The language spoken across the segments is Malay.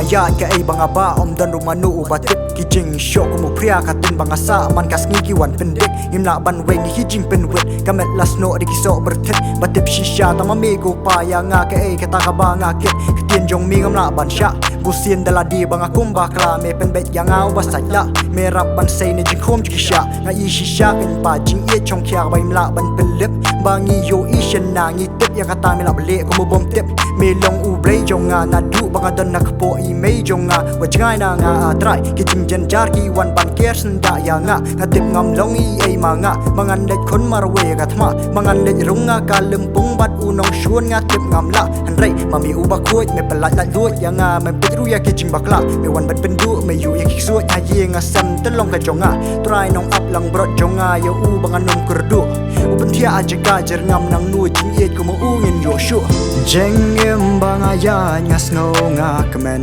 ayat ke banga ba om dan rumanu ubatip kijing syok mu pria katun banga sa man kas ngi wan pendek imla ban weng hijing penwet kamet las no di kisok bertet batip shisha tama mego pa ya nga ke kata ka banga kit ketien jong mi ngamla ban sha busin dala di banga kumba kla me penbet yang au basaya me rap ban sei ne jing khom jisha nga i shisha ken pa jing e chong kya ba imla ban pelip bangi yo i shen na ngi tip ya kata me la bele ko mo bom tip me long u blay jong nga na du banga don nak po i me jong nga wa jngai na nga try ki jing jen jar ki wan ban ker sen da ya nga tip ngam long i ai ma nga mangan det khon mar we ga thma mangan det rung nga ka lum pung bat u nong shuan nga tip ngam la han rei ma mi u ba khoi me pelai la lu ya nga me ru ya ki jing bakla me wan ban pen du me yu ya ki suat ha ye nga sam te long ka jong nga try nong up lang brot jong nga ya u banga nom kurdu u ben thia a jaga jer ngam nang nu jing ye ko mo u ngin yo shu jeng em banga ya ngas no nga kemen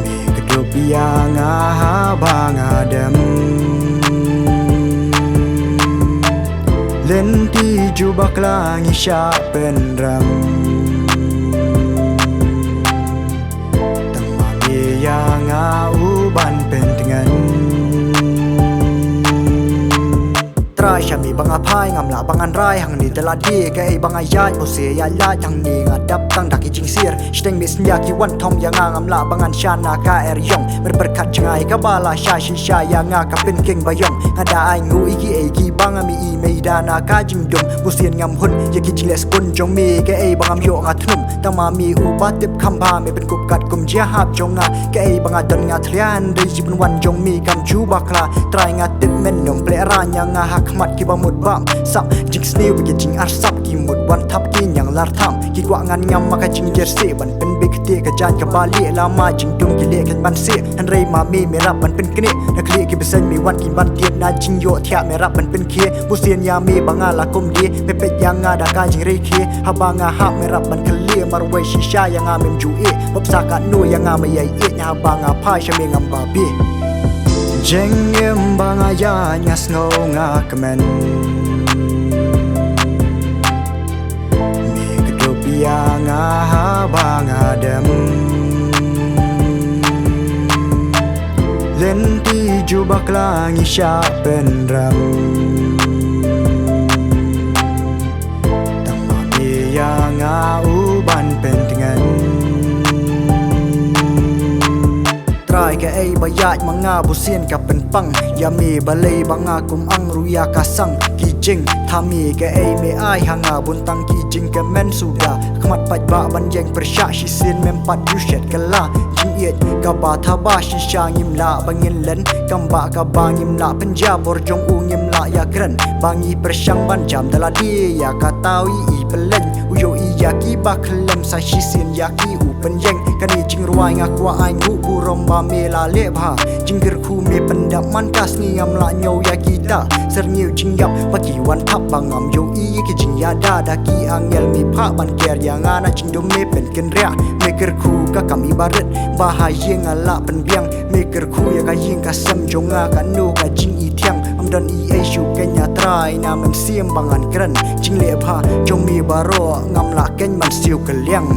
me kedup ya nga banga dem lenti jubak langi sya penram yang uban pentingan trai syami banga pai ngamla bangan rai hang ni teladi ke banga yat ose ya la hang ni ngadap tang dak jing sir steng mis nya ki wan thom yang ngamla bangan shana ka er yong berberkat jengai ka bala sha shisha yang ka pen king bayong ada ai ngu iki banga mi i meidana ka jing dum busien ngam hun ya ki jiles pun jong mi ke bangam yo ngathum tama mi ubatip khamba me pen kup kat kum jia hap jonga ke banga don nga thlian dei jipun wan jong mi kam chu bakla trai nga tip men nom ple ra nya nga hakmat ki bamut bam sap jing snew bi jing arsap ki mut wan thap ki nyang lar tham ki kwa ngan ngam maka jing jersey ban pen big te ka jan ka bali lama jing dum ki le kan ban se han rei ma mi me rap ban pen kne na kli ki besen mi wan ki ban tiet na jing yo thia me rap ban pen khe busien ya mi banga la kum di pe pe yang nga da ka jing rei khe ha banga ha me rap ban kle mar wei shisha yang nga mem ju e bab sa ka nu yang nga me yai e nya banga phai shame ngam ba bi jeng em banga ya ngas ngo nga kemen me kedup ya nga banga dem lenti jubak langi sya penram tama me yang uban pentingan trai ke bayat manga busien ka penpang ya mi balei banga kum ang ruya kasang kijing thami ke me ai hanga buntang kijing ke men suda khamat pat ba ban jeng persya shisin mem pat yushet kala jing yet ka ba thaba shisha ngim la bangin len kamba ka bangim la penja borjong ungim la ya kren bangi persyang ban jam daladi ya katawi i pelen uyo i yaki baklem sa shisin yaki u penjeng kani jing ruai ngakwa ai ngu burom ba me la le bha jingger khu me pendam man kas ni am la nyau ya kita serniu jingyap pagi wan thap bangam yo i ki jing ya da ki angel mi pha ban ker yang ana jing dom me pen ken ria meker khu ka kam ibarat bahaya ngala pen biang meker khu ya ka ying ka sam jonga ka no ka jing i thiang am don i ai shu kenya trai na man siam bangan kren jing le pha jong mi baro ngam la ken man siu ka liang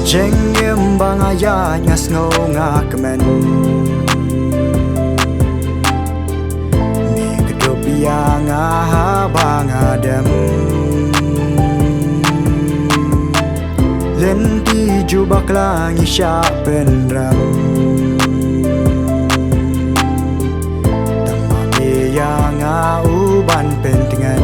jeng em banga ya ngas ngo nga kemen me kedup ya nga banga dem lenti jubak langi sya penram tama me yang uban pentingan